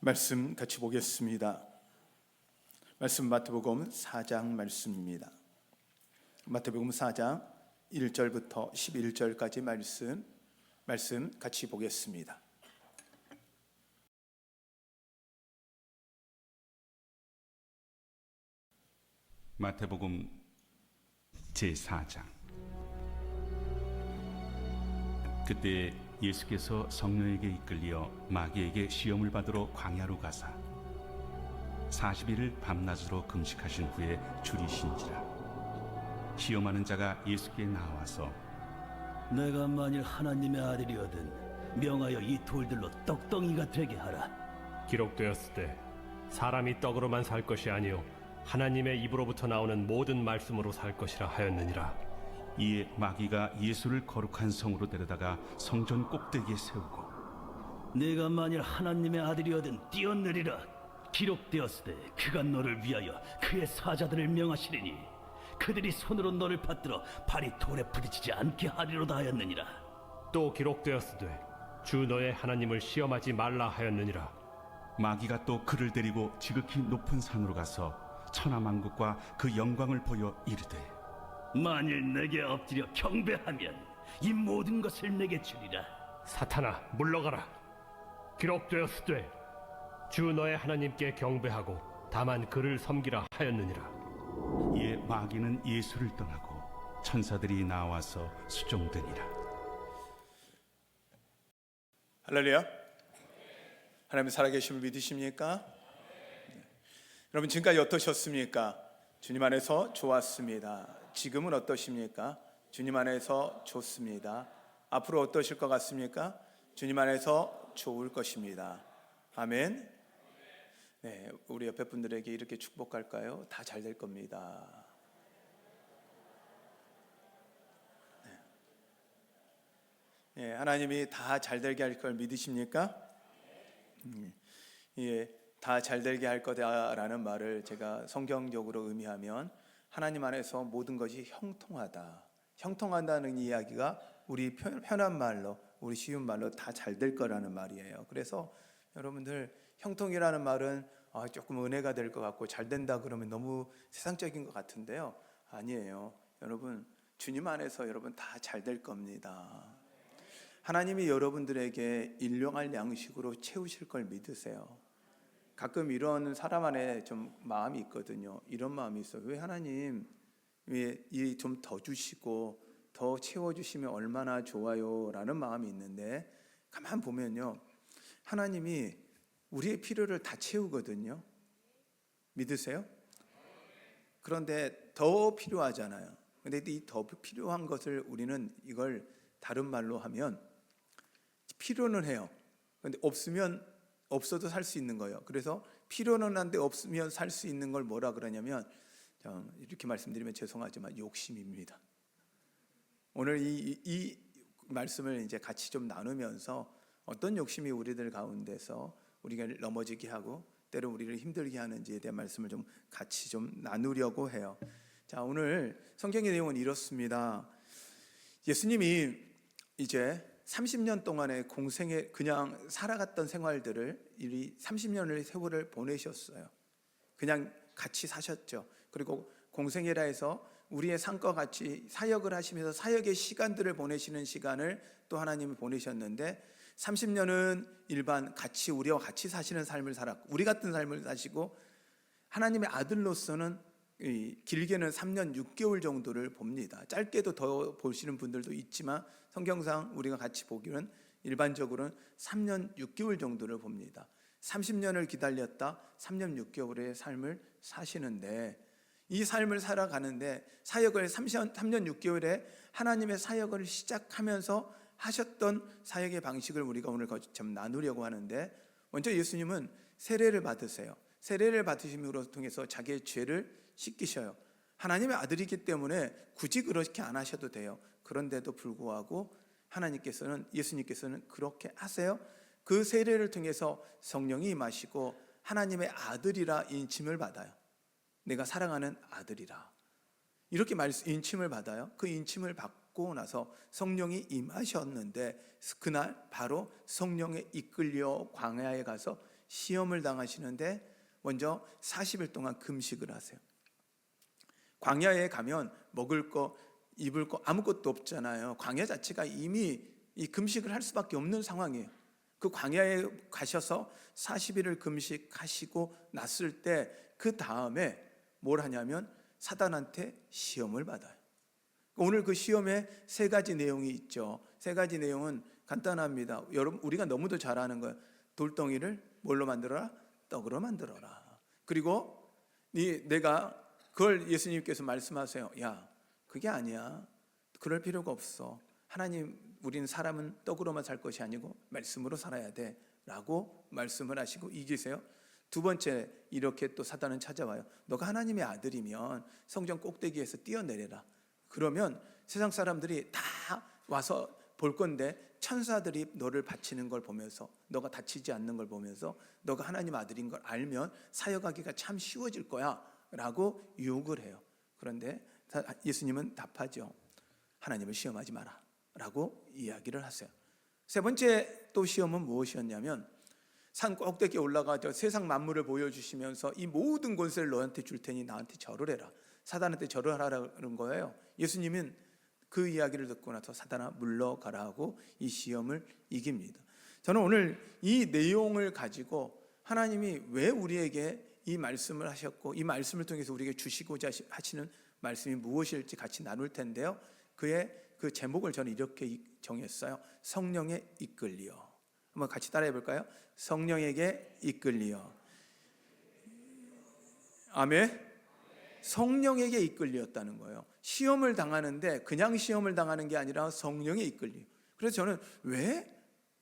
말씀 같이 보겠습니다. 말씀 마태복음 4장 말씀입니다. 마태복음 4장 1절부터 11절까지 말씀 같이 보겠습니다. 마태복음 제4장. 그때 예수께서 성령에게 이끌려 마귀에게 시험을 받으러 광야로 가사 40일을 밤낮으로 금식하신 후에 줄이신지라. 시험하는 자가 예수께 나와서 내가 만일 하나님의 아들이거든 명하여 이 돌들로 떡덩이가 되게 하라. 기록되었으되 사람이 떡으로만 살 것이 아니요 하나님의 입으로부터 나오는 모든 말씀으로 살 것이라 하였느니라. 이에 마귀가 예수를 거룩한 성으로 데려다가 성전 꼭대기에 세우고 내가 만일 하나님의 아들이거든 뛰어내리라. 기록되었으되 그가 너를 위하여 그의 사자들을 명하시리니 그들이 손으로 너를 받들어 발이 돌에 부딪히지 않게 하리로다 하였느니라. 또 기록되었으되 주 너의 하나님을 시험하지 말라 하였느니라. 마귀가 또 그를 데리고 지극히 높은 산으로 가서 천하만국과 그 영광을 보여 이르되 만일 내게 엎드려 경배하면 이 모든 것을 내게 주리라. 사탄아 물러가라. 기록되었으되 주 너의 하나님께 경배하고 다만 그를 섬기라 하였느니라. 이에 마귀는 예수를 떠나고 천사들이 나와서 수종되니라. 할렐루야. 하나님 살아계심을 믿으십니까? 여러분 지금까지 어떠셨습니까? 주님 안에서 좋았습니다. 지금은 어떠십니까? 주님 안에서 좋습니다. 앞으로 어떠실 것 같습니까? 주님 안에서 좋을 것입니다. 아멘. 네, 우리 옆에 분들에게 이렇게 축복할까요? 다 잘 될 겁니다. 네, 하나님이 다 잘 되게 할 걸 믿으십니까? 예, 다 잘 되게 할 거다라는 말을 제가 성경적으로 의미하면 하나님 안에서 모든 것이 형통하다. 형통한다는 이야기가 우리 편한 말로, 우리 쉬운 말로 다 잘 될 거라는 말이에요. 그래서 여러분들 형통이라는 말은 조금 은혜가 될 것 같고 잘 된다 그러면 너무 세상적인 것 같은데요. 아니에요. 여러분 주님 안에서 여러분 다 잘 될 겁니다. 하나님이 여러분들에게 일용할 양식으로 채우실 걸 믿으세요. 가끔 이런 사람 안에 좀 마음이 있거든요. 이런 마음이 있어요. 왜 하나님 왜 좀 더 주시고 더 채워주시면 얼마나 좋아요 라는 마음이 있는데 가만 보면요, 하나님이 우리의 필요를 다 채우거든요. 믿으세요? 그런데 더 필요하잖아요. 그런데 이 더 필요한 것을 우리는 이걸 다른 말로 하면 필요는 해요. 그런데 없어도 살 수 있는 거예요. 그래서 필요는 한데 없으면 살 수 있는 걸 뭐라 그러냐면, 이렇게 말씀드리면 죄송하지만 욕심입니다. 오늘 이 말씀을 이제 같이 좀 나누면서 어떤 욕심이 우리들 가운데서 우리가 넘어지게 하고 때로 우리를 힘들게 하는지에 대한 말씀을 좀 같이 좀 나누려고 해요. 자, 오늘 성경의 내용은 이렇습니다. 예수님이 이제 30년 동안의 공생에 그냥 살아갔던 생활들을 이 30년의 세월을 보내셨어요. 그냥 같이 사셨죠. 그리고 공생애라 해서 우리의 삶과 같이 사역을 하시면서 사역의 시간들을 보내시는 시간을 또 하나님이 보내셨는데 30년은 일반 같이 우리와 같이 사시는 삶을 살았고 우리 같은 삶을 사시고 하나님의 아들로서는 길게는 3년 6개월 정도를 봅니다. 짧게도 더 보시는 분들도 있지만 성경상 우리가 같이 보기는 일반적으로는 3년 6개월 정도를 봅니다. 30년을 기다렸다 3년 6개월의 삶을 사시는데 이 삶을 살아가는데 사역을 3년 6개월에 하나님의 사역을 시작하면서 하셨던 사역의 방식을 우리가 오늘 좀 나누려고 하는데, 먼저 예수님은 세례를 받으세요. 세례를 받으심으로 통해서 자기의 죄를 씻기셔요. 하나님의 아들이기 때문에 굳이 그렇게 안 하셔도 돼요. 그런데도 불구하고 예수님께서는 그렇게 하세요. 그 세례를 통해서 성령이 임하시고 하나님의 아들이라 인침을 받아요. 내가 사랑하는 아들이라 이렇게 인침을 받아요. 그 인침을 받고 나서 성령이 임하셨는데 그날 바로 성령에 이끌려 광야에 가서 시험을 당하시는데 먼저 40일 동안 금식을 하세요. 광야에 가면 먹을 거, 입을 거 아무것도 없잖아요. 광야 자체가 이미 이 금식을 할 수밖에 없는 상황이에요. 그 광야에 가셔서 40일을 금식하시고 났을 때 그 다음에 뭘 하냐면 사단한테 시험을 받아요. 오늘 그 시험에 세 가지 내용이 있죠. 세 가지 내용은 간단합니다. 여러분, 우리가 너무도 잘 아는 거예요. 돌덩이를 뭘로 만들어라? 떡으로 만들어라. 그리고 내가 그걸 예수님께서 말씀하세요. 야, 그게 아니야. 그럴 필요가 없어. 하나님, 우리는 사람은 떡으로만 살 것이 아니고 말씀으로 살아야 돼 라고 말씀을 하시고 이기세요. 두 번째, 이렇게 또 사단은 찾아와요. 너가 하나님의 아들이면 성전 꼭대기에서 뛰어내려라. 그러면 세상 사람들이 다 와서 볼 건데 천사들이 너를 바치는 걸 보면서, 너가 다치지 않는 걸 보면서 너가 하나님 아들인 걸 알면 사역하기가 참 쉬워질 거야 라고 유혹을 해요. 그런데 예수님은 답하죠. 하나님을 시험하지 마라 라고 이야기를 하세요. 세 번째 또 시험은 무엇이었냐면, 산 꼭대기에 올라가서 세상 만물을 보여주시면서 이 모든 권세를 너한테 줄 테니 나한테 절을 해라. 사단한테 절을 하라는 거예요. 예수님은 그 이야기를 듣고 나서 사단아 물러가라 하고 이 시험을 이깁니다. 저는 오늘 이 내용을 가지고 하나님이 왜 우리에게 이 말씀을 하셨고 이 말씀을 통해서 우리에게 주시고자 하시는 말씀이 무엇일지 같이 나눌 텐데요. 그 제목을 저는 이렇게 정했어요. 성령에 이끌리어. 한번 같이 따라해 볼까요? 성령에게 이끌리어. 아멘. 성령에게 이끌리었다는 거예요. 시험을 당하는데 그냥 시험을 당하는 게 아니라 성령에 이끌려. 그래서 저는 왜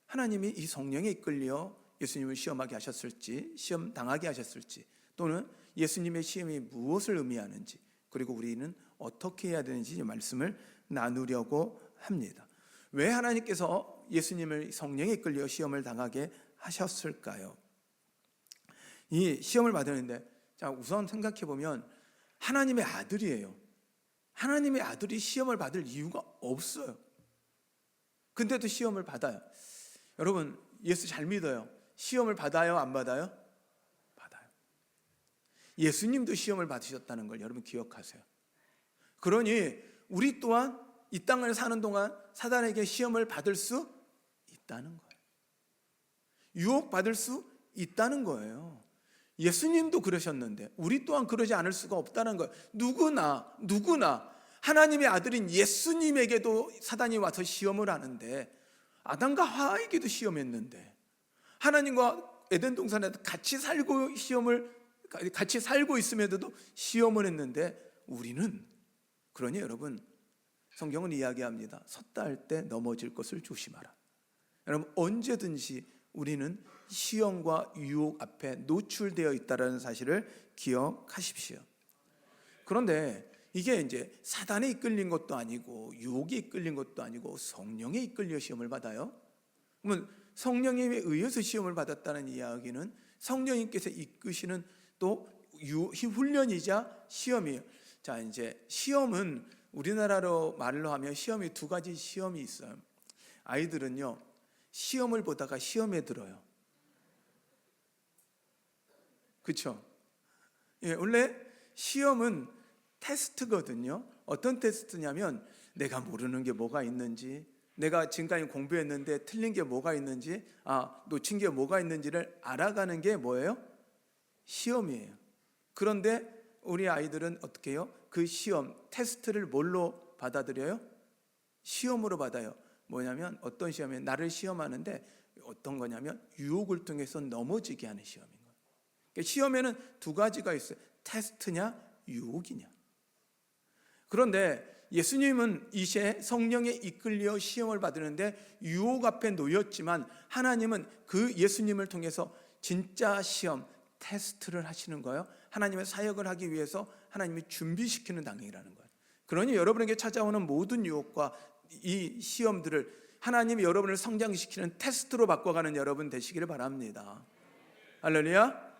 하나님이 이 성령에 이끌려 예수님을 시험하게 하셨을지, 시험 당하게 하셨을지, 또는 예수님의 시험이 무엇을 의미하는지, 그리고 우리는 어떻게 해야 되는지 말씀을 나누려고 합니다. 왜 하나님께서 예수님을 성령에 이끌려 시험을 당하게 하셨을까요? 이 시험을 받았는데, 자, 우선 생각해 보면 하나님의 아들이에요. 하나님의 아들이 시험을 받을 이유가 없어요. 근데도 시험을 받아요. 여러분, 예수 잘 믿어요. 시험을 받아요, 안 받아요? 받아요. 예수님도 시험을 받으셨다는 걸 여러분 기억하세요. 그러니 우리 또한 이 땅을 사는 동안 사단에게 시험을 받을 수 있다는 거예요. 유혹받을 수 있다는 거예요. 예수님도 그러셨는데 우리 또한 그러지 않을 수가 없다는 거예요. 누구나 하나님의 아들인 예수님에게도 사단이 와서 시험을 하는데, 아담과 하와에게도 시험했는데, 하나님과 에덴 동산에서 같이 살고 있음에도 시험을 했는데, 우리는, 그러니 여러분, 성경은 이야기합니다. 섰다 할 때 넘어질 것을 조심하라. 여러분, 언제든지 우리는 시험과 유혹 앞에 노출되어 있다는 사실을 기억하십시오. 그런데 이게 이제 사단에 이끌린 것도 아니고 유혹에 이끌린 것도 아니고 성령에 이끌려 시험을 받아요. 그러면 성령님에 의해서 시험을 받았다는 이야기는 성령님께서 이끄시는 또 훈련이자 시험이에요. 자, 이제 시험은 우리나라로 말로 하면 시험이 두 가지 시험이 있어요. 아이들은요, 시험을 보다가 시험에 들어요. 그렇죠? 예, 원래 시험은 테스트거든요. 어떤 테스트냐면 내가 모르는 게 뭐가 있는지, 내가 지금까지 공부했는데 틀린 게 뭐가 있는지, 놓친 게 뭐가 있는지를 알아가는 게 뭐예요? 시험이에요. 그런데 우리 아이들은 어떻게 해요? 그 시험, 테스트를 뭘로 받아들여요? 시험으로 받아요. 뭐냐면 어떤 시험이에요? 나를 시험하는데 어떤 거냐면 유혹을 통해서 넘어지게 하는 시험인 거예요. 그러니까 시험에는 두 가지가 있어요. 테스트냐 유혹이냐. 그런데 예수님은 이제 성령에 이끌려 시험을 받으는데 유혹 앞에 놓였지만, 하나님은 그 예수님을 통해서 진짜 시험, 테스트를 하시는 거예요. 하나님의 사역을 하기 위해서 하나님이 준비시키는 단계라는 거예요. 그러니 여러분에게 찾아오는 모든 유혹과 이 시험들을 하나님이 여러분을 성장시키는 테스트로 바꿔가는 여러분 되시기를 바랍니다. 할렐루야.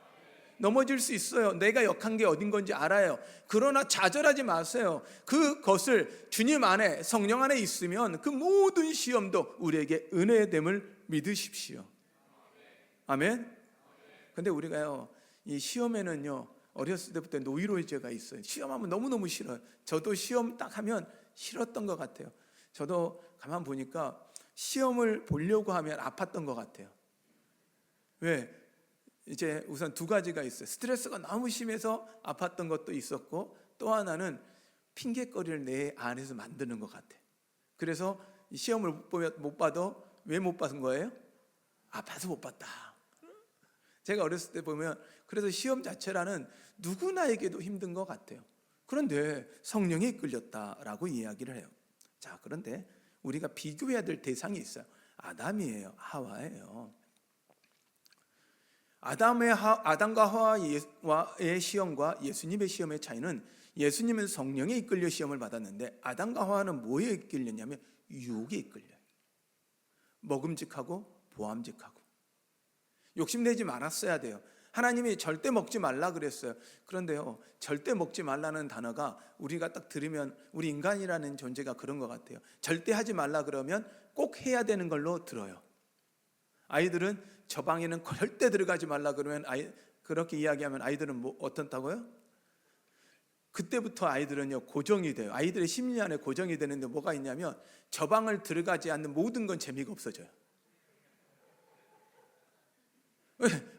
넘어질 수 있어요. 내가 역한 게 어딘 건지 알아요. 그러나 좌절하지 마세요. 그것을 주님 안에, 성령 안에 있으면 그 모든 시험도 우리에게 은혜됨을 믿으십시오. 아멘. 근데 우리가요, 이 시험에는요, 어렸을 때부터 노이로제가 있어요. 시험하면 너무너무 싫어요. 저도 시험 딱 하면 싫었던 것 같아요. 저도 가만 보니까 시험을 보려고 하면 아팠던 것 같아요. 왜? 이제 우선 두 가지가 있어요. 스트레스가 너무 심해서 아팠던 것도 있었고, 또 하나는 핑계거리를 내 안에서 만드는 것 같아요. 그래서 시험을 못 봐도 왜 못 받은 거예요? 아파서 못 봤다. 제가 어렸을 때 보면 그래서 시험 자체라는 누구나에게도 힘든 것 같아요. 그런데 성령에 이끌렸다라고 이야기를 해요. 자, 그런데 우리가 비교해야 될 대상이 있어요. 아담이에요, 하와예요. 아담과 하와의 시험과 예수님의 시험의 차이는, 예수님은 성령에 이끌려 시험을 받았는데 아담과 하와는 뭐에 이끌렸냐면 유혹에 이끌려요. 먹음직하고 보암직하고. 욕심내지 말았어야 돼요. 하나님이 절대 먹지 말라 그랬어요. 그런데요, 절대 먹지 말라는 단어가 우리가 딱 들으면, 우리 인간이라는 존재가 그런 것 같아요. 절대 하지 말라 그러면 꼭 해야 되는 걸로 들어요. 아이들은 저 방에는 절대 들어가지 말라 그러면 그렇게 이야기하면 아이들은 뭐 어떻다고요? 그때부터 아이들은요, 고정이 돼요. 아이들의 심리 안에 고정이 되는데 뭐가 있냐면, 저 방을 들어가지 않는 모든 건 재미가 없어져요.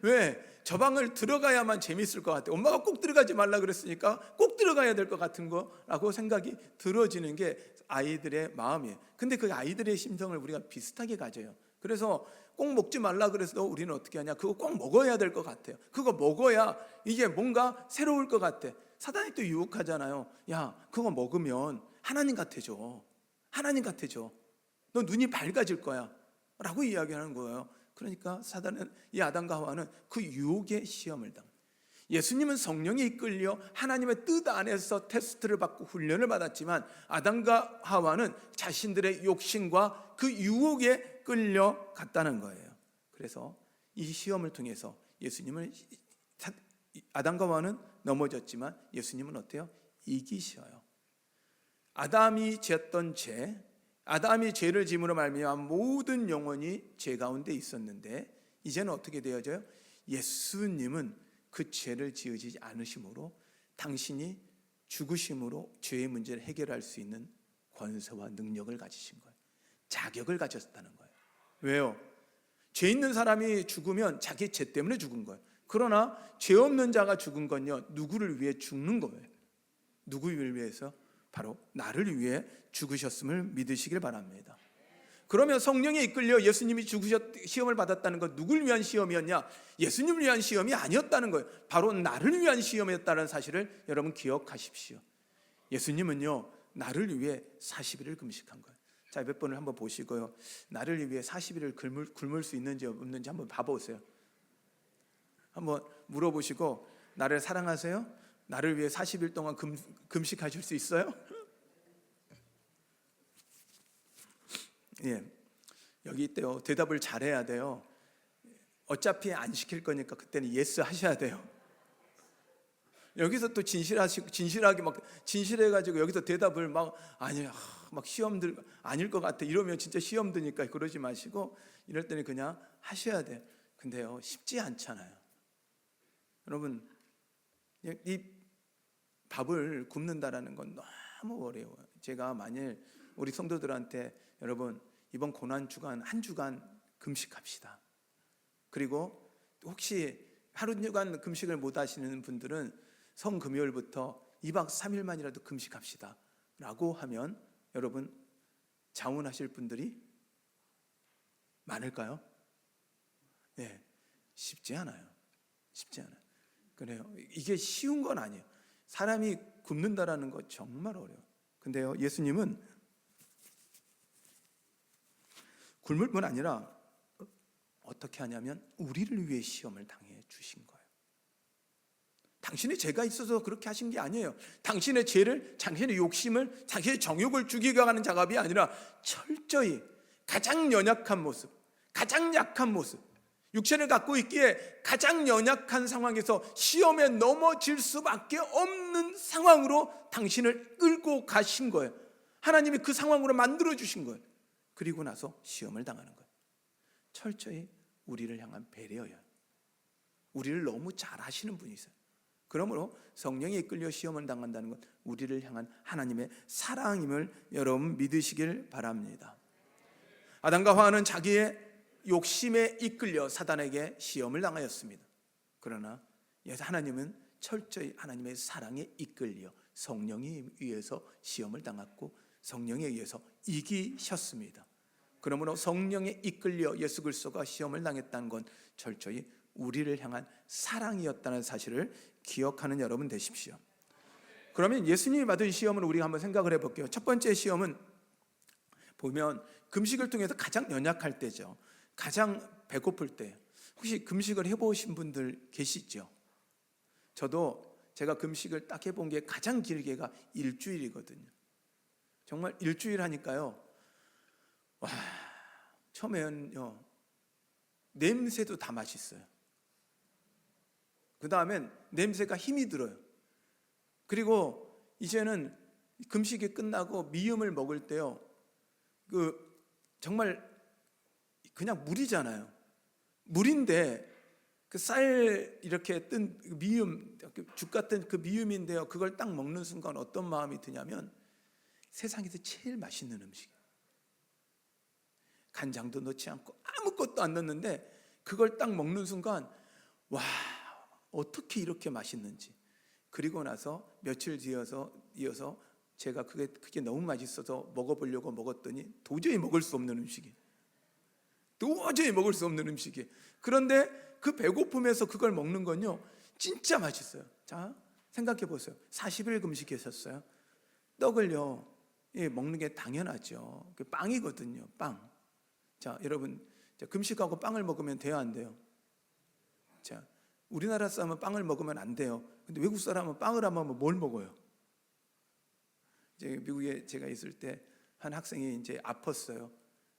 왜? 저 방을 들어가야만 재밌을 것 같아요. 엄마가 꼭 들어가지 말라 그랬으니까 꼭 들어가야 될 것 같은 거라고 생각이 들어지는 게 아이들의 마음이에요. 근데 그 아이들의 심성을 우리가 비슷하게 가져요. 그래서 꼭 먹지 말라 그래서 우리는 어떻게 하냐, 그거 꼭 먹어야 될 것 같아요. 그거 먹어야 이게 뭔가 새로울 것 같아. 사단이 또 유혹하잖아요. 야, 그거 먹으면 하나님 같아져. 하나님 같아져. 너 눈이 밝아질 거야 라고 이야기하는 거예요. 그러니까 사단은, 이 아담과 하와는 그 유혹의 시험을 당. 예수님은 성령에 이끌려 하나님의 뜻 안에서 테스트를 받고 훈련을 받았지만, 아담과 하와는 자신들의 욕심과 그 유혹에 끌려갔다는 거예요. 그래서 이 시험을 통해서 예수님은, 아담과 하와는 넘어졌지만 예수님은 어때요? 이기셔요. 아담이 지었던 죄, 아담이 죄를 짐으로 말미암아 모든 영혼이 죄 가운데 있었는데, 이제는 어떻게 되어져요? 예수님은 그 죄를 지으지 않으심으로 당신이 죽으심으로 죄의 문제를 해결할 수 있는 권세와 능력을 가지신 거예요. 자격을 가졌다는 거예요. 왜요? 죄 있는 사람이 죽으면 자기 죄 때문에 죽은 거예요. 그러나 죄 없는 자가 죽은 건요, 누구를 위해 죽는 거예요? 누구를 위해서? 바로 나를 위해 죽으셨음을 믿으시길 바랍니다. 그러면 성령에 이끌려 예수님이 시험을 받았다는 건 누굴 위한 시험이었냐? 예수님을 위한 시험이 아니었다는 거예요. 바로 나를 위한 시험이었다는 사실을 여러분 기억하십시오. 예수님은요, 나를 위해 40일을 금식한 거예요. 자, 몇 번을 한번 보시고요, 나를 위해 40일을 굶을 수 있는지 없는지 한번 봐보세요. 한번 물어보시고, 나를 사랑하세요? 나를 위해 40일 동안 금식하실 수 있어요? 예, 여기 있대요. 대답을 잘해야 돼요. 어차피 안 시킬 거니까 그때는 예스 하셔야 돼요. 여기서 또 진실하게 막 진실해가지고 여기서 대답을 막 아니야, 막 시험들 아닐 것 같아 이러면 진짜 시험 드니까 그러지 마시고, 이럴 때는 그냥 하셔야 돼. 근데요, 쉽지 않잖아요. 여러분, 이 밥을 굽는다라는 건 너무 어려워요. 제가 만일 우리 성도들한테, 여러분 이번 고난 주간 한 주간 금식합시다. 그리고 혹시 하루 주간 금식을 못 하시는 분들은 성금요일부터 2박 3일만이라도 금식합시다 라고 하면 여러분 자원하실 분들이 많을까요? 네, 쉽지 않아요. 쉽지 않아요. 그래요. 이게 쉬운 건 아니에요. 사람이 굶는다라는 거 정말 어려워요. 근데요, 예수님은 굶을 뿐 아니라 어떻게 하냐면 우리를 위해 시험을 당해 주신 거예요. 당신의 죄가 있어서 그렇게 하신 게 아니에요. 당신의 죄를, 당신의 욕심을, 당신의 정욕을 죽이려고 하는 작업이 아니라 철저히 가장 연약한 모습, 가장 약한 모습, 육체를 갖고 있기에 가장 연약한 상황에서 시험에 넘어질 수밖에 없는 상황으로 당신을 끌고 가신 거예요. 하나님이 그 상황으로 만들어 주신 거예요. 그리고 나서 시험을 당하는 거예요. 철저히 우리를 향한 배려예요. 우리를 너무 잘 아시는 분이세요. 그러므로 성령에 이끌려 시험을 당한다는 것, 우리를 향한 하나님의 사랑임을 여러분 믿으시길 바랍니다. 아담과 하와는 자기의 욕심에 이끌려 사단에게 시험을 당하였습니다. 그러나 하나님은 철저히 하나님의 사랑에 이끌려 성령에 의해서 시험을 당했고 성령에 의해서 이기셨습니다. 그러므로 성령에 이끌려 예수 그리스도가 시험을 당했다는 건 철저히 우리를 향한 사랑이었다는 사실을 기억하는 여러분 되십시오. 그러면 예수님이 받은 시험을 우리가 한번 생각을 해볼게요. 첫 번째 시험은 보면 금식을 통해서 가장 연약할 때죠. 가장 배고플 때. 혹시 금식을 해보신 분들 계시죠? 저도 제가 금식을 딱 해본 게 가장 길게가 일주일이거든요. 정말 일주일 하니까요, 와, 처음에는요 냄새도 다 맛있어요. 그 다음엔 냄새가 힘이 들어요. 그리고 이제는 금식이 끝나고 미음을 먹을 때요, 정말 그냥 물이잖아요. 물인데 그 쌀 이렇게 뜬 미음, 죽 같은 그 미음인데요, 그걸 딱 먹는 순간 어떤 마음이 드냐면 세상에서 제일 맛있는 음식이에요. 간장도 넣지 않고 아무것도 안 넣는데 그걸 딱 먹는 순간 와, 어떻게 이렇게 맛있는지. 그리고 나서 며칠 이어서 제가 그게 너무 맛있어서 먹어보려고 먹었더니 도저히 먹을 수 없는 음식이에요. 도저히 먹을 수 없는 음식이에요. 그런데 그 배고픔에서 그걸 먹는 건요 진짜 맛있어요. 자, 생각해 보세요. 40일 금식하셨어요. 떡을요 먹는 게 당연하죠. 빵이거든요. 빵. 자, 여러분, 금식하고 빵을 먹으면 돼요, 안 돼요? 자, 우리나라 사람은 빵을 먹으면 안 돼요. 근데 외국 사람은 빵을 안 먹으면 뭘 먹어요? 이제 미국에 제가 있을 때 한 학생이 이제 아팠어요.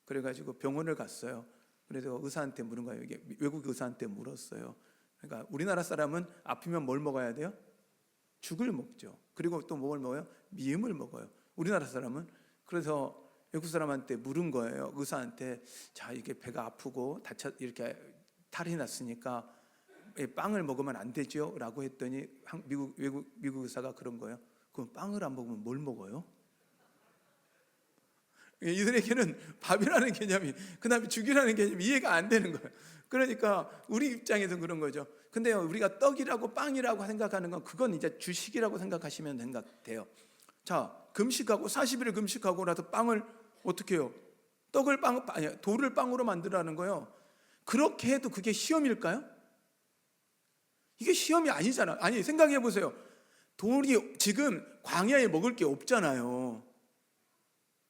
그래가지고 병원을 갔어요. 그래서 의사한테 물은 거예요. 이게 외국 의사한테 물었어요. 그러니까 우리나라 사람은 아프면 뭘 먹어야 돼요? 죽을 먹죠. 그리고 또 뭘 먹어요? 미음을 먹어요. 우리나라 사람은. 그래서 외국 사람한테 물은 거예요. 의사한테, 자, 이게 배가 아프고 이렇게 탈이 났으니까 빵을 먹으면 안 되죠? 라고 했더니 미국 의사가 그런 거예요. 그럼 빵을 안 먹으면 뭘 먹어요? 이들에게는 밥이라는 개념이, 그 다음에 죽이라는 개념이 이해가 안 되는 거예요. 그러니까 우리 입장에서 그런 거죠. 근데 우리가 떡이라고 빵이라고 생각하는 건 그건 이제 주식이라고 생각하시면 된 것 같아요. 자, 금식하고 40일을 금식하고 나서 빵을 어떻게 해요? 돌을 빵으로 만들라는 거예요. 그렇게 해도 그게 시험일까요? 이게 시험이 아니잖아. 아니, 생각해 보세요. 돌이 지금 광야에 먹을 게 없잖아요.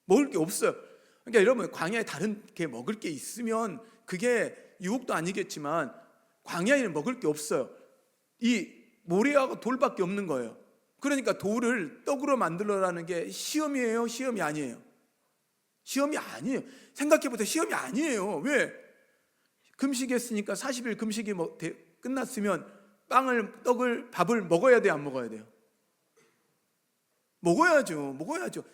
먹을 게 없어요. 그러니까 여러분, 광야에 다른 게 먹을 게 있으면 그게 유혹도 아니겠지만 광야에는 먹을 게 없어요. 이 모래하고 돌밖에 없는 거예요. 그러니까 돌을 떡으로 만들어라는 게 시험이에요? 시험이 아니에요? 시험이 아니에요. 생각해 보세요. 시험이 아니에요. 왜? 금식했으니까 40일 금식이 끝났으면 밥을 먹어야 돼요? 안 먹어야 돼요? 먹어야죠.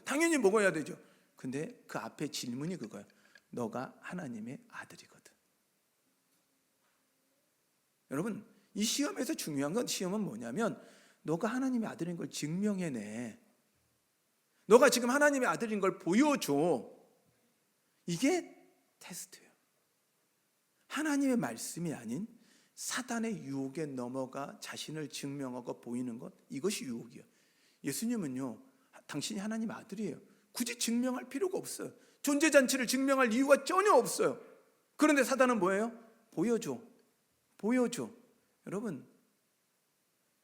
당연히 먹어야 되죠. 근데 그 앞에 질문이 그거예요. 너가 하나님의 아들이거든. 여러분, 이 시험에서 중요한 건, 시험은 뭐냐면 너가 하나님의 아들인 걸 증명해내. 너가 지금 하나님의 아들인 걸 보여줘. 이게 테스트예요. 하나님의 말씀이 아닌 사단의 유혹에 넘어가 자신을 증명하고 보이는 것, 이것이 유혹이에요. 예수님은요, 당신이 하나님 아들이에요. 굳이 증명할 필요가 없어요. 존재잔치를 증명할 이유가 전혀 없어요. 그런데 사단은 뭐예요? 보여줘. 여러분,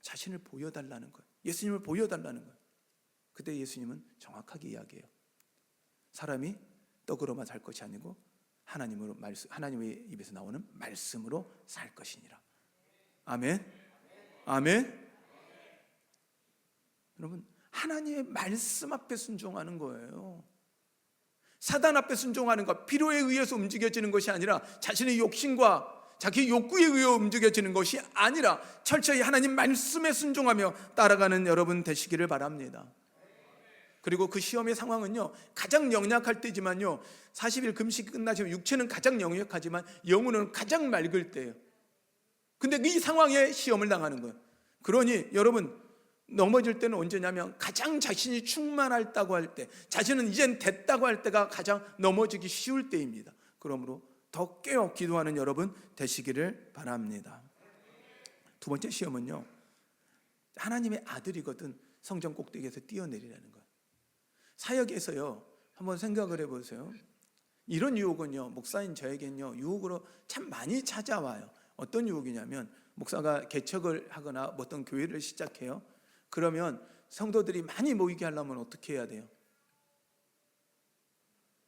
자신을 보여달라는 거예요. 예수님을 보여달라는 거예요. 그때 예수님은 정확하게 이야기해요. 사람이 떡으로만 살 것이 아니고 하나님의 입에서 나오는 말씀으로 살 것이니라. 아멘. 여러분, 하나님의 말씀 앞에 순종하는 거예요. 사단 앞에 순종하는 것, 필요에 의해서 움직여지는 것이 아니라 자신의 욕심과 자기 욕구에 의해 움직여지는 것이 아니라 철저히 하나님 말씀에 순종하며 따라가는 여러분 되시기를 바랍니다. 그리고 그 시험의 상황은요, 가장 연약할 때지만요, 40일 금식이 끝나시면 육체는 가장 연약하지만 영혼은 가장 맑을 때예요. 근데 이 상황에 시험을 당하는 거예요. 그러니 여러분, 넘어질 때는 언제냐면 가장 자신이 충만하다고 할 때, 자신은 이젠 됐다고 할 때가 가장 넘어지기 쉬울 때입니다. 그러므로 더 깨어 기도하는 여러분 되시기를 바랍니다. 두 번째 시험은요, 하나님의 아들이거든 성전 꼭대기에서 뛰어내리라는 거예요. 사역에서요, 한번 생각을 해보세요. 이런 유혹은요, 목사인 저에겐요, 유혹으로 참 많이 찾아와요. 어떤 유혹이냐면, 목사가 개척을 하거나 어떤 교회를 시작해요. 그러면 성도들이 많이 모이게 하려면 어떻게 해야 돼요?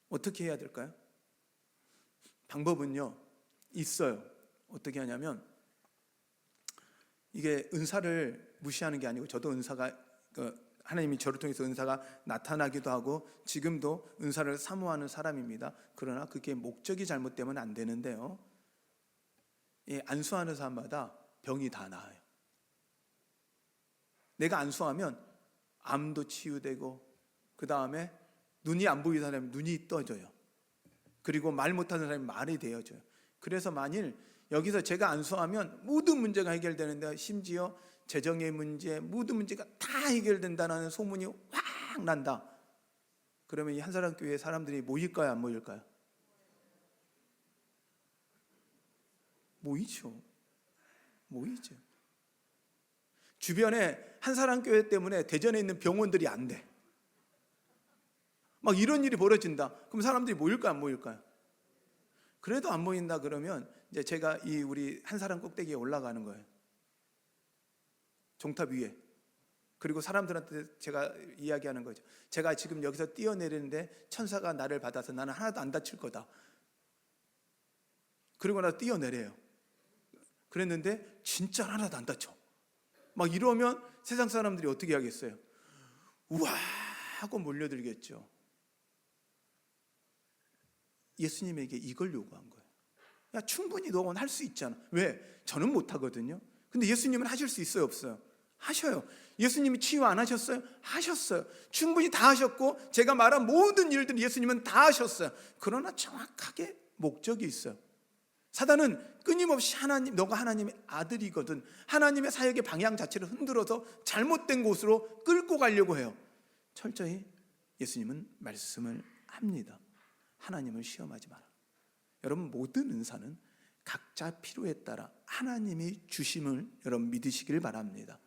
어떻게 해야 될까요? 방법은요, 있어요. 어떻게 하냐면, 이게 은사를 무시하는 게 아니고, 저도 은사가, 하나님이 저를 통해서 은사가 나타나기도 하고 지금도 은사를 사모하는 사람입니다. 그러나 그게 목적이 잘못되면 안 되는데요, 안수하는 사람마다 병이 다 나아요. 내가 안수하면 암도 치유되고, 그 다음에 눈이 안 보이는 사람이 눈이 떠져요. 그리고 말 못하는 사람이 말이 되어져요. 그래서 만일 여기서 제가 안수하면 모든 문제가 해결되는데, 심지어 재정의 문제, 모든 문제가 다 해결된다는 소문이 확 난다. 그러면 이 한사람 교회 사람들이 모일까요, 안 모일까요? 모이죠. 모이죠. 주변에 한사람 교회 때문에 대전에 있는 병원들이 안 돼. 막 이런 일이 벌어진다. 그럼 사람들이 모일까요, 안 모일까요? 그래도 안 모인다 그러면 이제 제가 이 우리 한사람 꼭대기에 올라가는 거예요. 종탑 위에. 그리고 사람들한테 제가 이야기하는 거죠. 제가 지금 여기서 뛰어내리는데 천사가 나를 받아서 나는 하나도 안 다칠 거다. 그리고 나 뛰어내려요. 그랬는데 진짜 하나도 안 다쳐. 막 이러면 세상 사람들이 어떻게 하겠어요? 우와 하고 몰려들겠죠. 예수님에게 이걸 요구한 거예요. 야, 충분히 너는 할 수 있잖아. 왜? 저는 못 하거든요. 근데 예수님은 하실 수 있어요, 없어요? 하셔요. 예수님이 치유 안 하셨어요? 하셨어요. 충분히 다 하셨고, 제가 말한 모든 일들 예수님은 다 하셨어요. 그러나 정확하게 목적이 있어요. 사단은 끊임없이 하나님, 너가 하나님의 아들이거든, 하나님의 사역의 방향 자체를 흔들어서 잘못된 곳으로 끌고 가려고 해요. 철저히 예수님은 말씀을 합니다. 하나님을 시험하지 마라. 여러분, 모든 은사는 각자 필요에 따라 하나님이 주심을 여러분 믿으시길 바랍니다.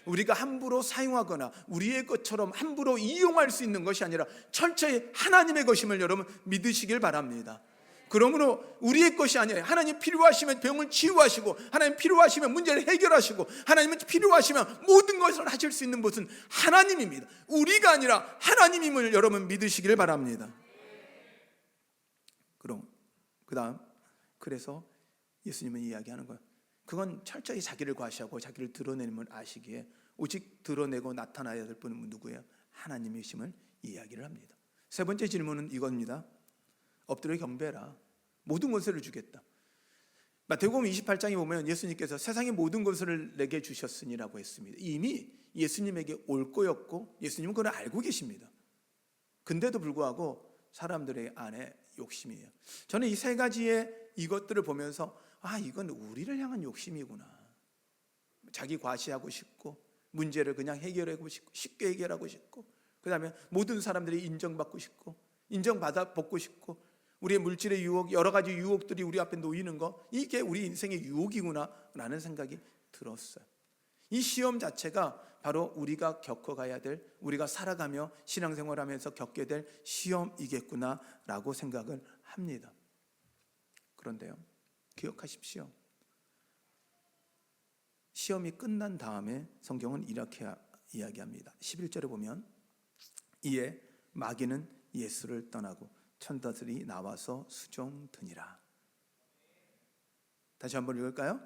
우리가 함부로 사용하거나 우리의 것처럼 함부로 이용할 수 있는 것이 아니라 철저히 하나님의 것임을 여러분 믿으시길 바랍니다. 그러므로 우리의 것이 아니라 하나님 필요하시면 병을 치유하시고, 하나님 필요하시면 문제를 해결하시고, 하나님은 필요하시면 모든 것을 하실 수 있는 것은 하나님입니다. 우리가 아니라 하나님임을 여러분 믿으시길 바랍니다. 그럼 그 다음, 그래서 예수님은 이야기하는 거예요. 그건 철저히 자기를 과시하고 자기를 드러내는 아시기에 오직 드러내고 나타나야 될 분은 누구예요? 하나님이심을 이야기를 합니다. 세 번째 질문은 이겁니다. 엎드려 경배라. 모든 것을 주겠다. 마태복음 28장에 보면 예수님께서 세상의 모든 것을 내게 주셨으니라고 했습니다. 이미 예수님에게 올 거였고 예수님은 그걸 알고 계십니다. 근데도 불구하고 사람들의 안에 욕심이에요. 저는 이 세 가지의 이것들을 보면서 이건 우리를 향한 욕심이구나. 자기 과시하고 싶고, 문제를 그냥 해결하고 싶고, 쉽게 해결하고 싶고, 그 다음에 모든 사람들이 인정받고 싶고, 인정받아 받고 싶고, 우리의 물질의 유혹, 여러 가지 유혹들이 우리 앞에 놓이는 거, 이게 우리 인생의 유혹이구나 라는 생각이 들었어요. 이 시험 자체가 바로 우리가 겪어가야 될, 우리가 살아가며 신앙생활하면서 겪게 될 시험이겠구나 라고 생각을 합니다. 그런데요, 기억하십시오. 시험이 끝난 다음에 성경은 이렇게 이야기합니다. 11절에 보면 이에 마귀는 예수를 떠나고 천사들이 나와서 수종드니라. 다시 한번 읽을까요?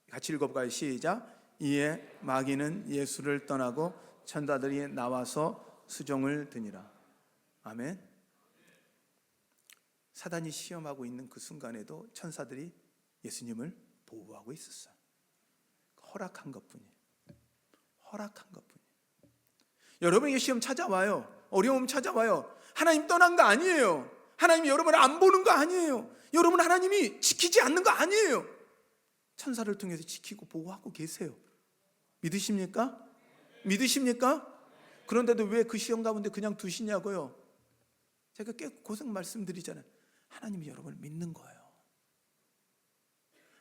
같이 읽어볼까요? 시작. 이에 마귀는 예수를 떠나고 천사들이 나와서 수종을 드니라. 아멘. 사단이 시험하고 있는 그 순간에도 천사들이 예수님을 보호하고 있었어요. 허락한 것뿐이에요. 허락한 것뿐이에요. 여러분에게 시험 찾아와요. 어려움 찾아와요. 하나님 떠난 거 아니에요. 하나님이 여러분을 안 보는 거 아니에요. 여러분 하나님이 지키지 않는 거 아니에요. 천사를 통해서 지키고 보호하고 계세요. 믿으십니까? 믿으십니까? 그런데도 왜 그 시험 가운데 그냥 두시냐고요? 제가 꽤 고생 말씀드리잖아요. 하나님이 여러분을 믿는 거예요.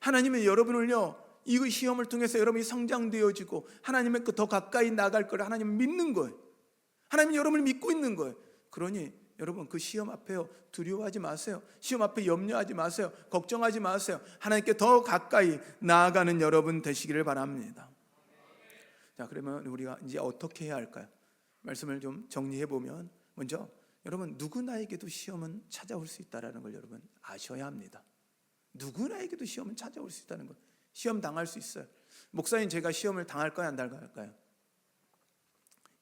하나님은 여러분을요, 이 시험을 통해서 여러분이 성장되어지고 하나님의 더 가까이 나갈 걸 하나님은 믿는 거예요. 하나님이 여러분을 믿고 있는 거예요. 그러니 여러분 그 시험 앞에요, 두려워하지 마세요. 시험 앞에 염려하지 마세요. 걱정하지 마세요. 하나님께 더 가까이 나아가는 여러분 되시기를 바랍니다. 자, 그러면 우리가 이제 어떻게 해야 할까요? 말씀을 좀 정리해 보면, 먼저 여러분 누구나에게도 시험은 찾아올 수 있다는 걸 여러분 아셔야 합니다. 누구나에게도 시험은 찾아올 수 있다는 거. 시험 당할 수 있어요. 목사님, 제가 시험을 당할까요, 안 당할까요?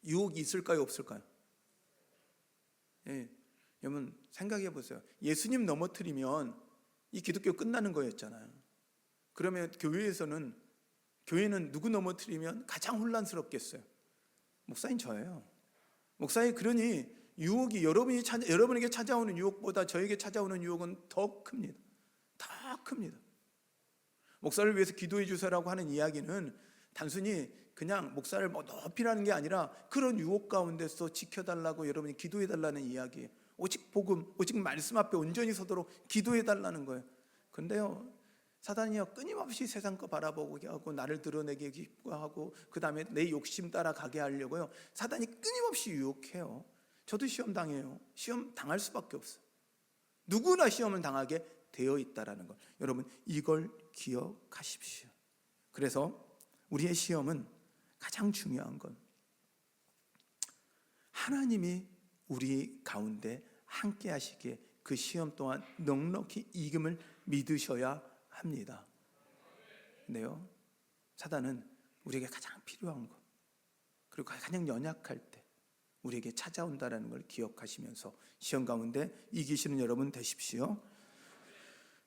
유혹이 있을까요, 없을까요? 예, 여러분 생각해 보세요. 예수님 넘어뜨리면 이 기독교 끝나는 거였잖아요. 그러면 교회는 누구 넘어뜨리면 가장 혼란스럽겠어요? 목사님, 저예요. 목사님, 그러니 유혹이 여러분에게 찾아오는 유혹보다 저에게 찾아오는 유혹은 더 큽니다. 더 큽니다. 목사를 위해서 기도해 주세요라고 하는 이야기는 단순히 그냥 목사를 높이라는 게 아니라 그런 유혹 가운데서 지켜달라고 여러분이 기도해 달라는 이야기예요. 오직 복음, 오직 말씀 앞에 온전히 서도록 기도해 달라는 거예요. 근데요, 사단이요 끊임없이 세상 거 바라보게 하고 나를 드러내게 기뻐하고 그 다음에 내 욕심 따라가게 하려고요, 사단이 끊임없이 유혹해요. 저도 시험 당해요. 시험 당할 수밖에 없어요. 누구나 시험을 당하게 되어 있다라는 것, 여러분 이걸 기억하십시오. 그래서 우리의 시험은 가장 중요한 건 하나님이 우리 가운데 함께 하시기에 그 시험 동안 넉넉히 이김을 믿으셔야 합니다. 근데요, 사단은 우리에게 가장 필요한 것, 그리고 가장 연약할 때 우리에게 찾아온다는 걸 기억하시면서 시험 가운데 이기시는 여러분 되십시오.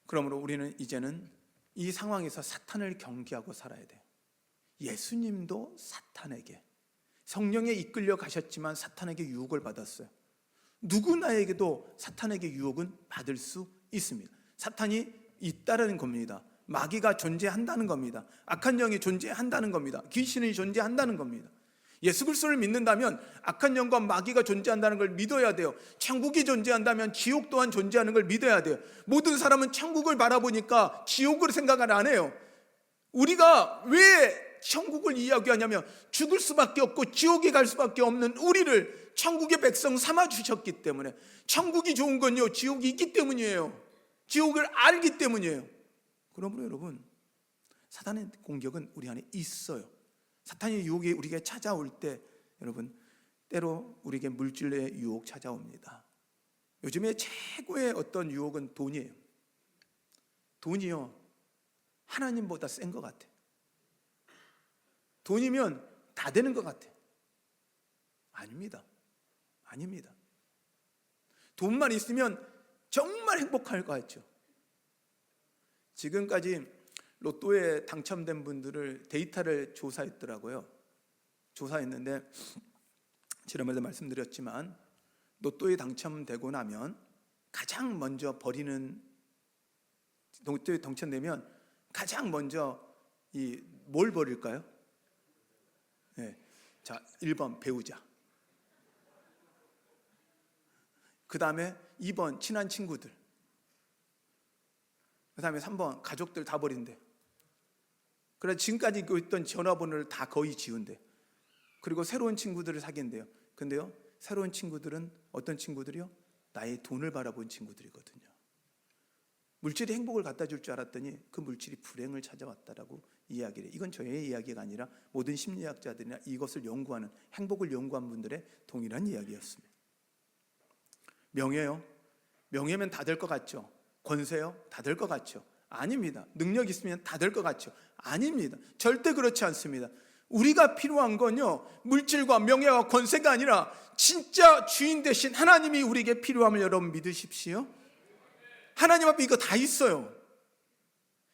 그러므로 우리는 이제는 이 상황에서 사탄을 경계하고 살아야 돼요. 예수님도 사탄에게, 성령에 이끌려 가셨지만 사탄에게 유혹을 받았어요. 누구나에게도 사탄에게 유혹은 받을 수 있습니다. 사탄이 있다는 겁니다. 마귀가 존재한다는 겁니다. 악한 영이 존재한다는 겁니다. 귀신이 존재한다는 겁니다. 예수 그리스도를 믿는다면 악한 영과 마귀가 존재한다는 걸 믿어야 돼요. 천국이 존재한다면 지옥 또한 존재하는 걸 믿어야 돼요. 모든 사람은 천국을 바라보니까 지옥을 생각을 안 해요. 우리가 왜 천국을 이야기하냐면 죽을 수밖에 없고 지옥에 갈 수밖에 없는 우리를 천국의 백성 삼아 주셨기 때문에, 천국이 좋은 건요 지옥이 있기 때문이에요. 지옥을 알기 때문이에요. 그러므로 여러분, 사탄의 공격은 우리 안에 있어요. 사탄의 유혹이 우리에게 찾아올 때 여러분, 때로 우리에게 물질의 유혹 찾아옵니다. 요즘에 최고의 어떤 유혹은 돈이에요. 돈이요 하나님보다 센 것 같아. 돈이면 다 되는 것 같아. 아닙니다. 아닙니다. 돈만 있으면 정말 행복할 것 같죠. 지금까지 로또에 당첨된 분들을 데이터를 조사했더라고요. 조사했는데 지난번에도 말씀드렸지만 로또에 당첨되고 나면 가장 먼저 버리는, 로또에 당첨되면 가장 먼저 뭘 버릴까요? 네. 자, 1번 배우자, 그 다음에 2번 친한 친구들, 그 다음에 3번 가족들 다 버린대. 그래서 지금까지 있던 전화번호를 다 거의 지운대. 그리고 새로운 친구들을 사귄대요. 근데요, 새로운 친구들은 어떤 친구들이요? 나의 돈을 바라본 친구들이거든요. 물질이 행복을 갖다 줄 줄 알았더니 그 물질이 불행을 찾아왔다라고 이야기를 해요. 이건 저의 이야기가 아니라 모든 심리학자들이나 이것을 연구하는, 행복을 연구한 분들의 동일한 이야기였습니다. 명예요? 명예면 다 될 것 같죠? 권세요? 다 될 것 같죠? 아닙니다. 능력 있으면 다 될 것 같죠? 아닙니다. 절대 그렇지 않습니다. 우리가 필요한 건요, 물질과 명예와 권세가 아니라 진짜 주인 되신 하나님이 우리에게 필요함을 여러분 믿으십시오. 하나님 앞에 이거 다 있어요.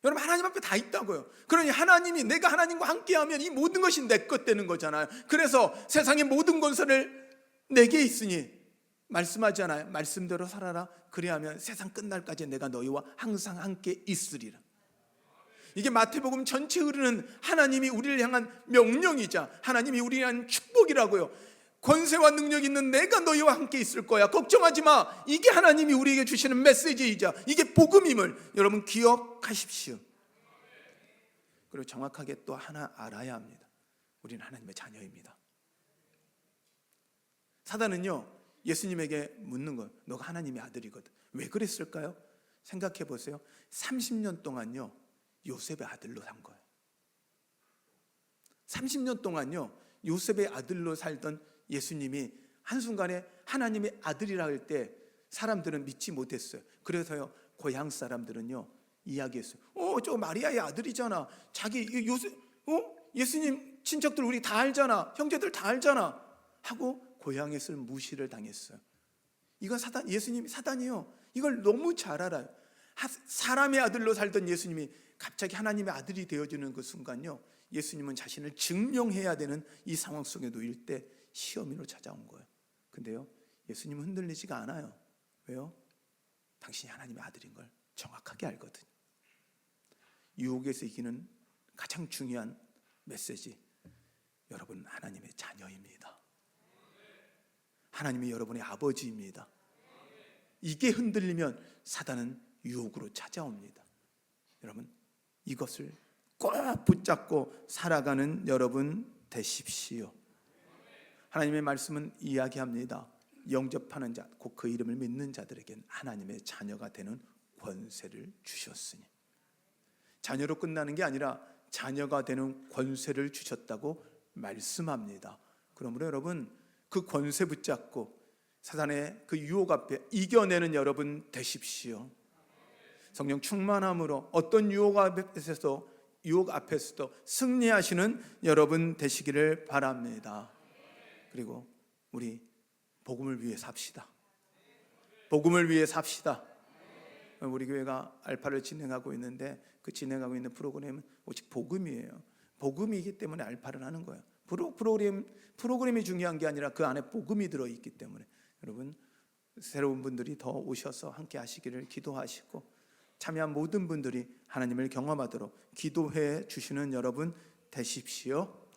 여러분, 하나님 앞에 다 있다고요. 그러니 하나님이, 내가 하나님과 함께하면 이 모든 것이 내 것 되는 거잖아요. 그래서 세상의 모든 권세를 내게 있으니 말씀하잖아요. 말씀대로 살아라. 그리하면 세상 끝날까지 내가 너희와 항상 함께 있으리라. 이게 마태복음 전체 흐르는 하나님이 우리를 향한 명령이자 하나님이 우리를 향한 축복이라고요. 권세와 능력이 있는 내가 너희와 함께 있을 거야, 걱정하지 마. 이게 하나님이 우리에게 주시는 메시지이자 이게 복음임을 여러분 기억하십시오. 그리고 정확하게 또 하나 알아야 합니다. 우리는 하나님의 자녀입니다. 사단은요, 예수님에게 묻는 거예요. 너가 하나님의 아들이거든. 왜 그랬을까요? 생각해 보세요. 30년 동안요 요셉의 아들로 산 거예요. 30년 동안요 요셉의 아들로 살던 예수님이 한순간에 하나님의 아들이라 할 때 사람들은 믿지 못했어요. 그래서요 고향 사람들은요 이야기했어요. 저 마리아의 아들이잖아. 자기 요셉, 예수님 친척들 우리 다 알잖아. 형제들 다 알잖아. 하고 고향에서 무시를 당했어요. 이건 사단, 예수님이 사단이요. 이걸 너무 잘 알아요. 사람의 아들로 살던 예수님이 갑자기 하나님의 아들이 되어지는 그 순간요, 예수님은 자신을 증명해야 되는 이 상황 속에 놓일 때 시험으로 찾아온 거예요. 근데요, 예수님은 흔들리지가 않아요. 왜요? 당신이 하나님의 아들인 걸 정확하게 알거든요. 유혹에서 이기는 가장 중요한 메시지, 여러분 하나님의 자녀입니다. 하나님이 여러분의 아버지입니다. 이게 흔들리면 사단은 유혹으로 찾아옵니다. 여러분 이것을 꼭 붙잡고 살아가는 여러분 되십시오. 하나님의 말씀은 이야기합니다. 영접하는 자, 곧 그 이름을 믿는 자들에겐 하나님의 자녀가 되는 권세를 주셨으니, 자녀로 끝나는 게 아니라 자녀가 되는 권세를 주셨다고 말씀합니다. 그러므로 여러분 그 권세 붙잡고 사단의 그 유혹 앞에 이겨내는 여러분 되십시오. 성령 충만함으로 어떤 유혹 앞에서도 승리하시는 여러분 되시기를 바랍니다. 그리고 우리 복음을 위해 삽시다. 복음을 위해 삽시다. 우리 교회가 알파를 진행하고 있는데 그 진행하고 있는 프로그램은 오직 복음이에요. 복음이기 때문에 알파를 하는 거예요. 프로그램이 중요한 게 아니라 그 안에 복음이 들어있기 때문에 여러분 새로운 분들이 더 오셔서 함께 하시기를 기도하시고, 참여한 모든 분들이 하나님을 경험하도록 기도해 주시는 여러분 되십시오.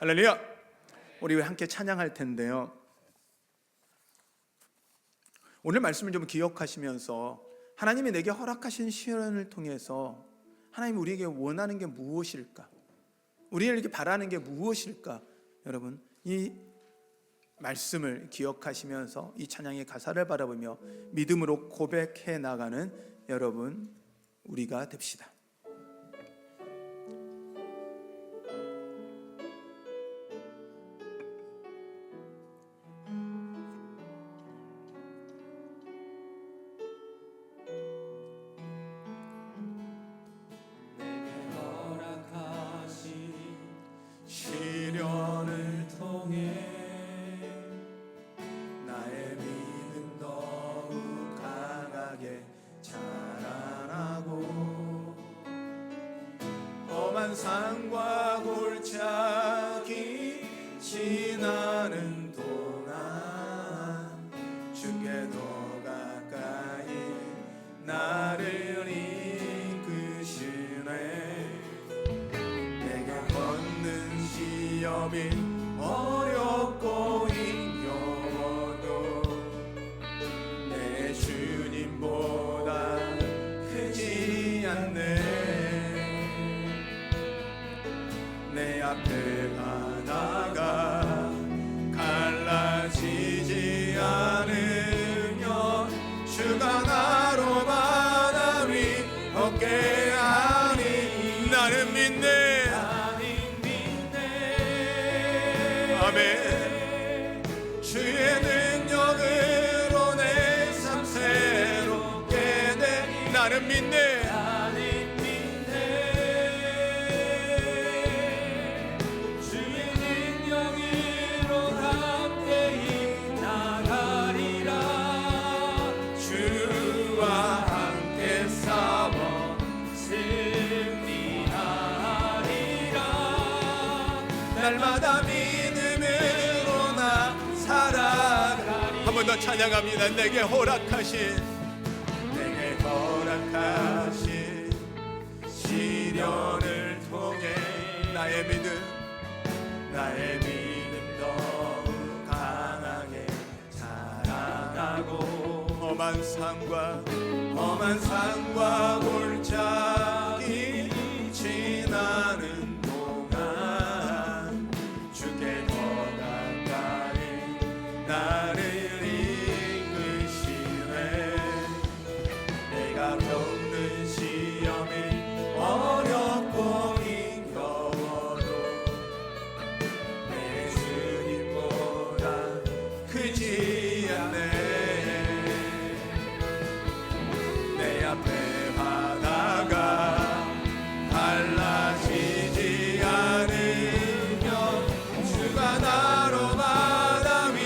할렐루야. 우리 함께 찬양할 텐데요, 오늘 말씀을 좀 기억하시면서 하나님이 내게 허락하신 시련을 통해서 하나님이 우리에게 원하는 게 무엇일까, 우리에게 바라는 게 무엇일까, 여러분 이 말씀을 기억하시면서 이 찬양의 가사를 바라보며 믿음으로 고백해 나가는 여러분 우리가 됩시다. 시련을 통해 나의 믿음 더욱 강하게 자라나고, 험한 산과 골짜기 지나는 동안 주께 더 가까이 나를 이끄시네. 내가 걷는 시험이 어렵고 힘겨워도 내 주님보다 크지 않네. 내 앞에 바다가 갈라지지 않으면 주가 나로 바다 위 어깨하니 나는 믿네. 아멘. 주의 능력으로 내 삶 새롭게 돼. 나는 믿네. 주의 능력으로 함께 나가리라. 주와 함께 싸워 승리하리라. 날마다 믿음으로 나 살아가리. 한 번 더 찬양합니다. 내게 허락하신 시련 나의 믿음 더욱 강하게 자라나고 험한 산과 골짜기 지나는 동안 주께 더 가까이 나를 이끄시네. 내가 겪는 시험이 어렵고 힘겨워도 내 주님보다 크지 않네. 내 앞에 바다가 갈라지지 않으며 주가 나로 바다 위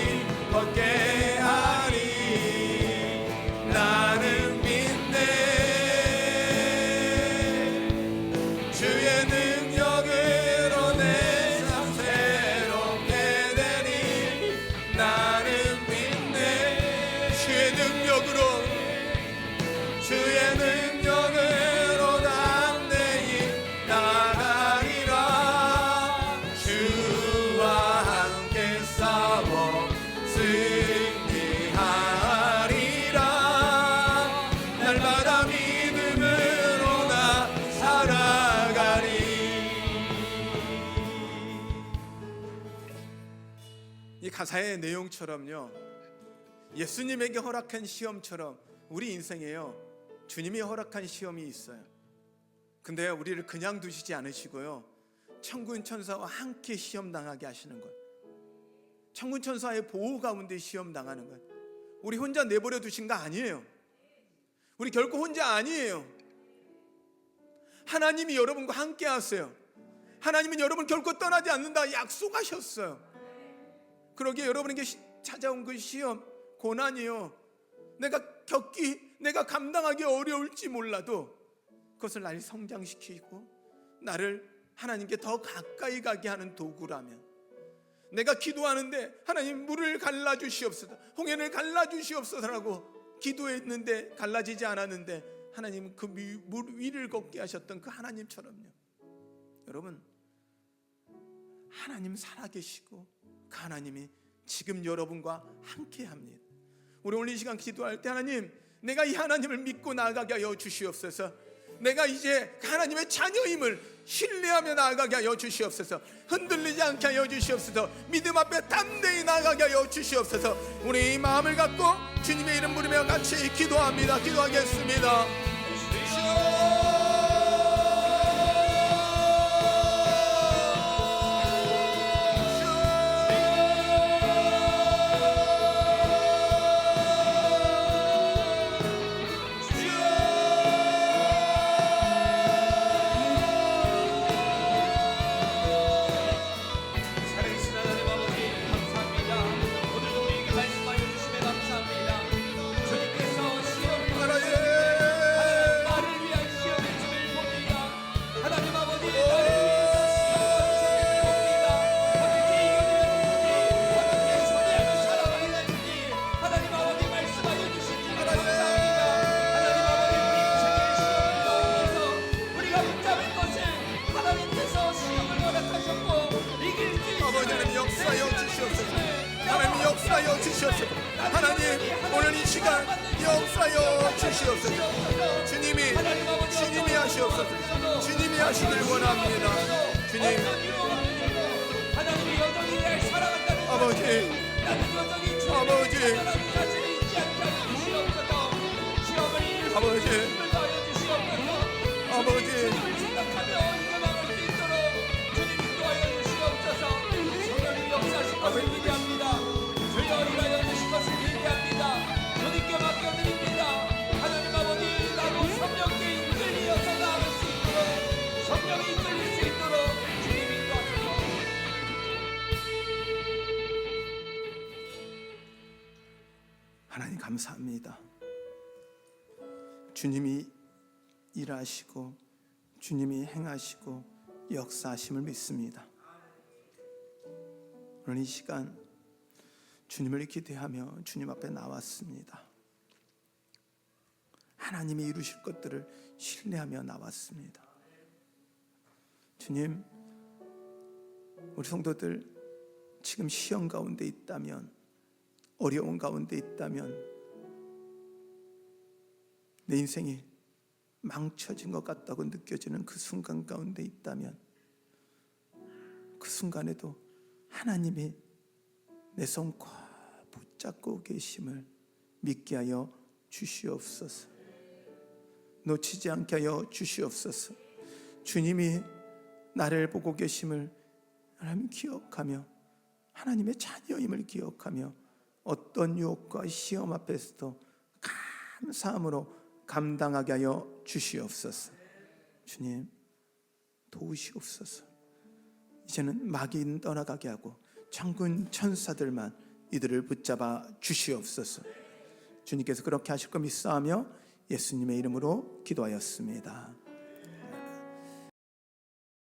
걷게 하리. 나는 믿네. 주의 능력으로 내 삶 새롭게 되니. 나는 믿네. 주의 능력으로 담대히 나가리라. 주와 함께 싸워 승리하리라. 날마다 믿음으로 나 살아가리. 이 가사의 내용처럼요, 예수님에게 허락한 시험처럼 우리 인생에요, 주님이 허락한 시험이 있어요. 근데 우리를 그냥 두시지 않으시고요, 천군 천사와 함께 시험 당하게 하시는 것, 천군 천사의 보호 가운데 시험 당하는 것. 우리 혼자 내버려 두신 거 아니에요. 우리 결코 혼자 아니에요. 하나님이 여러분과 함께 하세요. 하나님은 여러분 결코 떠나지 않는다 약속하셨어요. 그러기에 여러분에게 찾아온 그 시험, 고난이요, 내가 감당하기 어려울지 몰라도 그것을 나를 성장시키고 나를 하나님께 더 가까이 가게 하는 도구라면, 내가 기도하는데 하나님 물을 갈라주시옵소서, 홍해를 갈라주시옵소서라고 기도했는데 갈라지지 않았는데 하나님 그 물 위를 걷게 하셨던 그 하나님처럼요, 여러분, 하나님 살아계시고 그 하나님이 지금 여러분과 함께합니다. 우리 오늘 이 시간 기도할 때, 하나님, 내가 이 하나님을 믿고 나아가게 하여 주시옵소서. 내가 이제 하나님의 자녀임을 신뢰하며 나아가게 하여 주시옵소서. 흔들리지 않게 하여 주시옵소서. 믿음 앞에 담대히 나아가게 하여 주시옵소서. 우리 이 마음을 갖고 주님의 이름 부르며 같이 기도합니다. 기도하겠습니다. 역사하여 주시옵소서. 하나님, 오늘 이 시간 역사하여 주시옵소서. 주님이 하시옵소서. 주님이 하시길 원합니다. 주님, 하나님이 여전히 날 사랑한다는 아버지, 나는 여전히 주님의 아버지, 사랑하는 자신을 잊지 않게 하여 주시옵소서. 시험을 이길 아버지, 힘을 더하여 주시옵소서. 아버지, 주님을 생각하며 이겨나갈 수 있도록 주님 인도하여 주시옵소서. 성령님 역사하신 것을 기대합니다. 주여 일하여 주신 것을 기대합니다. 주님께 맡겨드립니다. 하나님 아버지, 나도 성령께 이끌리어서 나아갈 수 있도록, 성령이 이끌릴 수 있도록 주님 인도하소서. 하나님 감사합니다. 주님이 일하시고 주님이 행하시고 역사하심을 믿습니다. 오늘 이 시간 주님을 기대하며 주님 앞에 나왔습니다. 하나님이 이루실 것들을 신뢰하며 나왔습니다. 주님, 우리 성도들 지금 시험 가운데 있다면, 어려운 가운데 있다면, 내 인생이 망쳐진 것 같다고 느껴지는 그 순간 가운데 있다면, 그 순간에도 하나님이 내 손 꽉 붙잡고 계심을 믿게 하여 주시옵소서. 놓치지 않게 하여 주시옵소서. 주님이 나를 보고 계심을 하나님 기억하며, 하나님의 자녀임을 기억하며, 어떤 유혹과 시험 앞에서도 감사함으로 감당하게 하여 주시옵소서. 주님, 도우시옵소서. 이제는 마귀는 떠나가게 하고 천군 천사들만 이들을 붙잡아 주시옵소서. 주님께서 그렇게 하실 거 믿사하며 예수님의 이름으로 기도하였습니다.